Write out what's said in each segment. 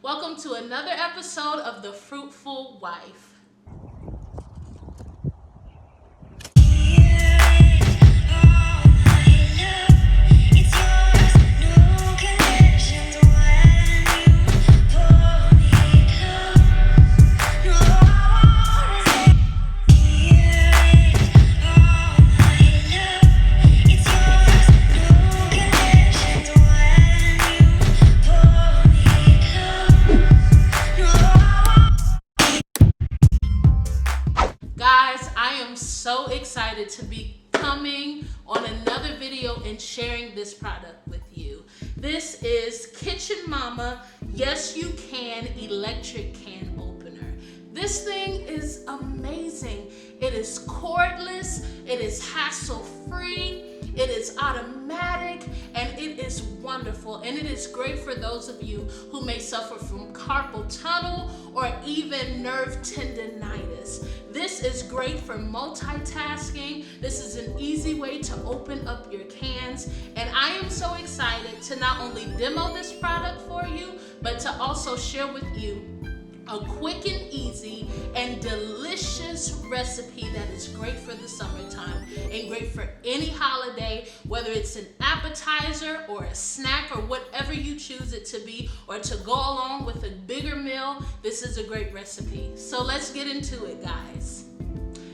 Welcome to another episode of The Fruitful Wife. Guys, I am so excited to be coming on another video and sharing this product with you. This is Kitchen Mama Yes You Can Electric Can Opener. This thing is amazing. It is cordless, it is hassle-free, it is automatic, and it is wonderful. And it is great for those of you who may suffer from carpal tunnel or even nerve tendonitis. This is great for multitasking. This is an easy way to open up your cans. And I am so excited to not only demo this product for you, but to also share with you a quick and easy and delicious recipe that is great for the summertime and great for any holiday, whether it's an appetizer or a snack or whatever you choose it to be, or to go along with a bigger meal. This is a great recipe. So let's get into it, guys.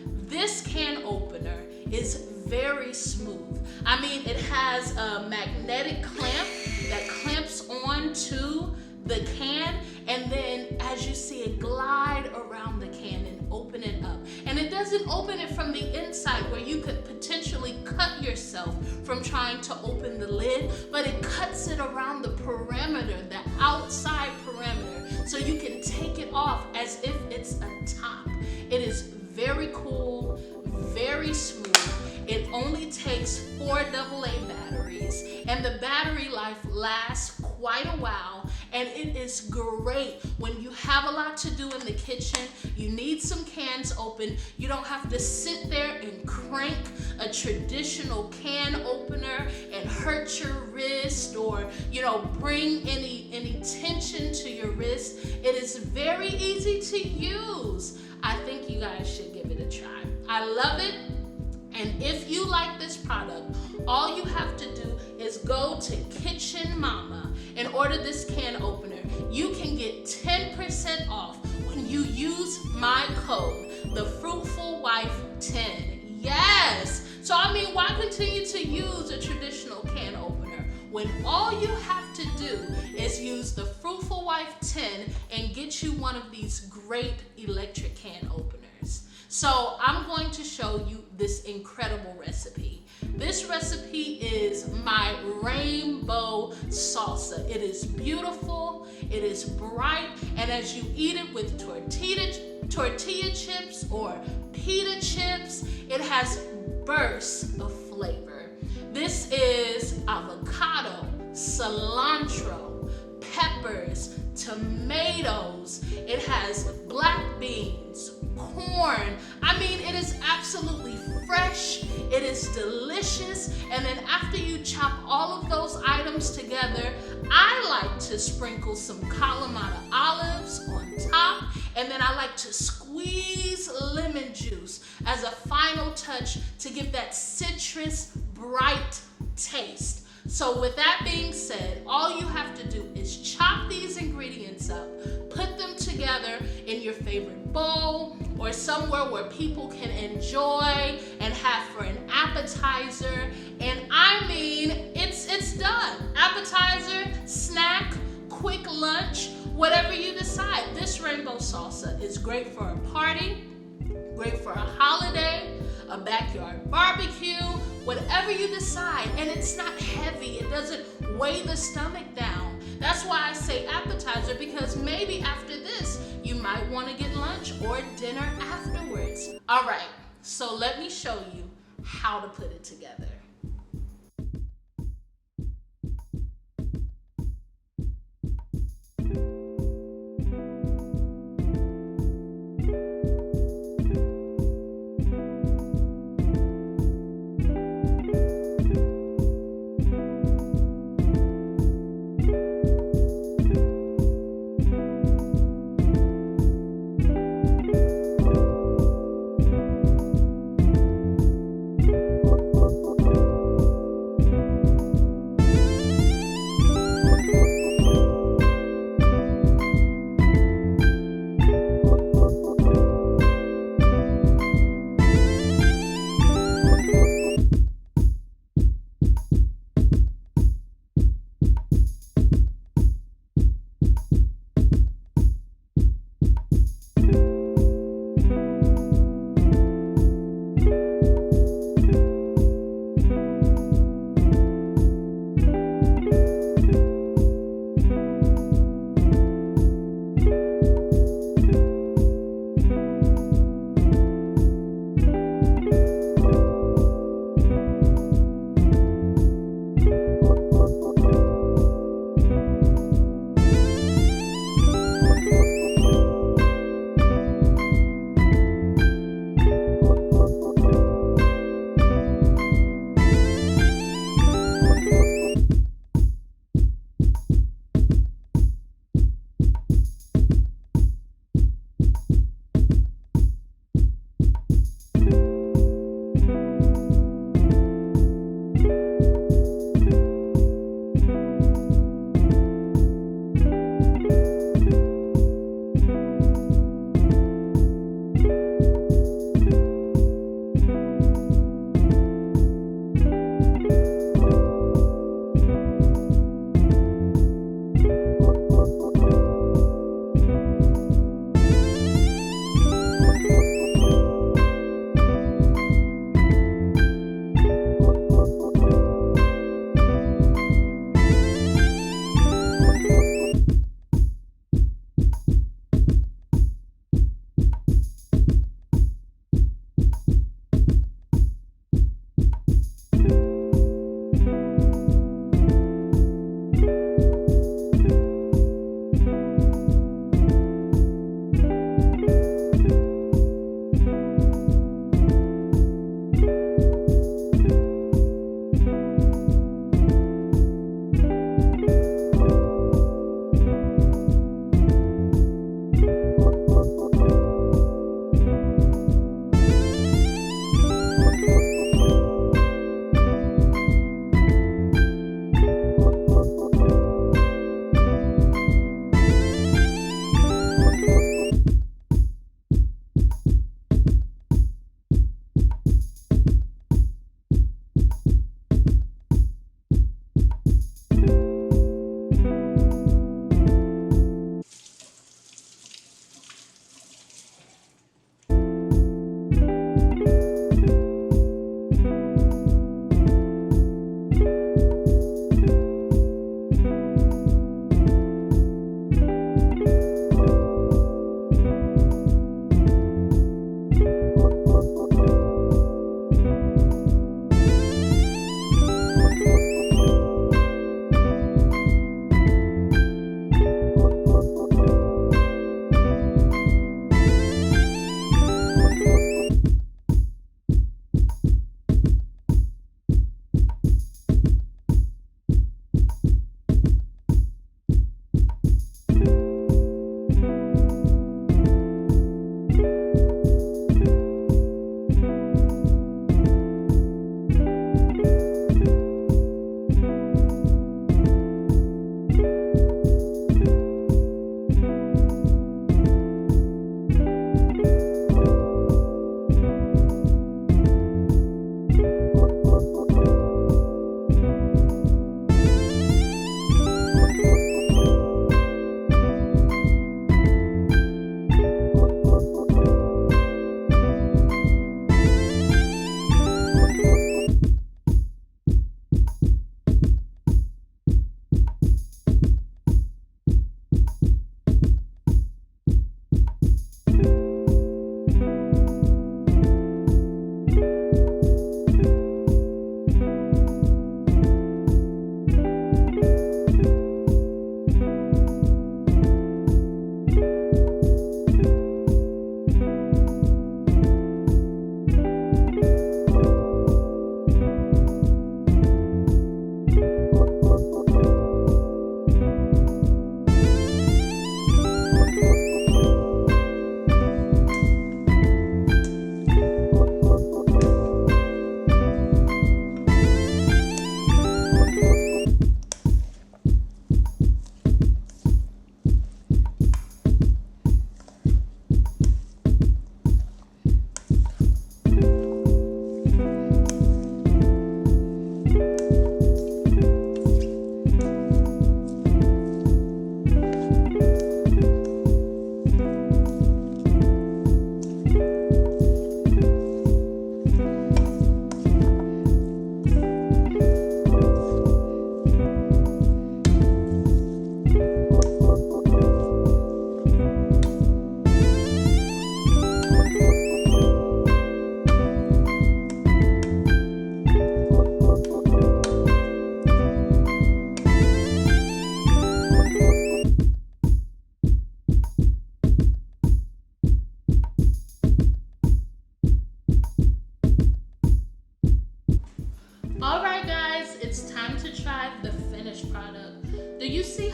This can opener is very smooth. I mean, it has a magnetic clamp that clamps on to the can, and then as you see it glide around the can and open it up. And it doesn't open it from the inside where you could potentially cut yourself from trying to open the lid, but it cuts it around the perimeter, the outside perimeter, so you can take it off as if it's a top. It is very cool, very smooth. It only takes 4 AA batteries, and the battery life lasts quite a while, and it is great when you have a lot to do in the kitchen. You need some cans open. You don't have to sit there and crank a traditional can opener and hurt your wrist, or bring any tension to your wrist. It is very easy to use. I think you guys should give it a try. I love it. And if you like this product, all you have to do is go to Kitchen Mama and order this can opener. You can get 10% off when you use my code, thefruitfulwife10. Yes! So I mean, why continue to use a traditional can opener when all you have to do is use the Fruitful Wife 10 and get you one of these great electric can openers. So I'm going to show you this incredible recipe. This recipe is my Rainbow Salsa. It is beautiful, it is bright, and as you eat it with tortilla chips or pita chips, it has bursts of flavor. This is avocado, cilantro, peppers, tomatoes. It has black beans, corn. I mean, it is absolutely fresh. It is delicious. And then after you chop all of those items together, I like to sprinkle some kalamata olives on top. And then I like to squeeze lemon juice as a final touch to give that citrus, bright taste. So with that being said, all you have to do is chop these ingredients up, put them together in your favorite bowl or somewhere where people can enjoy and have for an appetizer. And I mean, it's done. Appetizer, snack, quick lunch, whatever you decide. This Rainbow Salsa is great for a party, great for a holiday, a backyard barbecue, whatever you decide. And it's not heavy. It doesn't weigh the stomach down. That's why I say appetizer, because maybe after this, you might want to get lunch or dinner afterwards. All right, so let me show you how to put it together.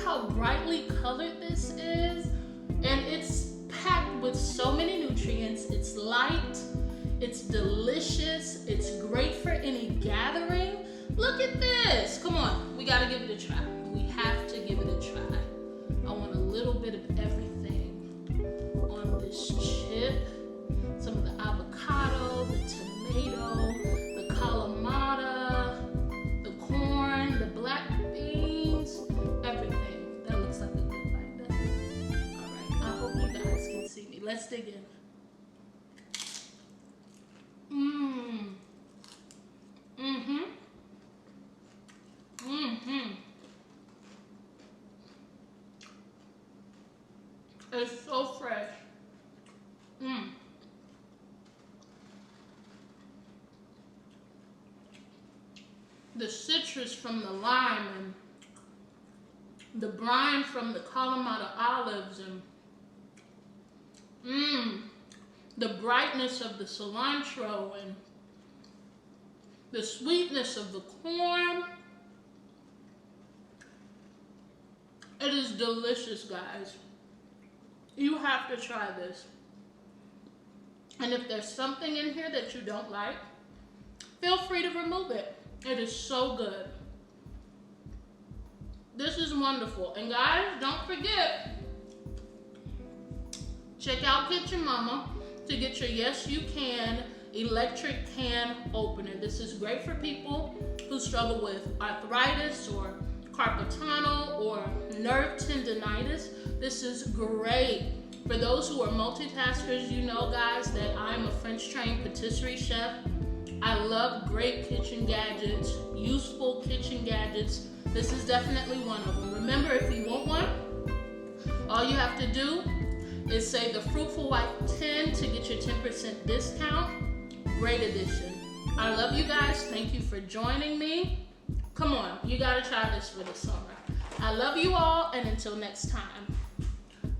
how brightly colored this is, and it's packed with so many nutrients. It's light, it's delicious, it's great for any gathering. Look at this. Come on, we gotta give it a try. We have to give it a try. I want a little bit of everything on this chip. Some of the avocado, the tomato, the kalamata, the corn, the black beans, everything. That looks like a good bite, doesn't it? All right, I hope you guys can see me. Let's dig in. It's so fresh. The citrus from the lime and the brine from the Kalamata olives and the brightness of the cilantro and the sweetness of the corn. It is delicious, guys. You have to try this. And if there's something in here that you don't like, feel free to remove it. It is so good. This is wonderful. And guys, don't forget, check out Kitchen Mama to get your Yes You Can electric can opener. This is great for people who struggle with arthritis or carpal tunnel or nerve tendonitis. This is great. For those who are multitaskers, you know, guys, that I'm a French trained patisserie chef. I love great kitchen gadgets, useful kitchen gadgets. This is definitely one of them. Remember, if you want one, all you have to do is say the Fruitful Wife 10 to get your 10% discount. Great addition. I love you guys. Thank you for joining me. Come on, you gotta try this for the summer. I love you all, and until next time,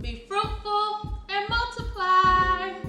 be fruitful and multiply.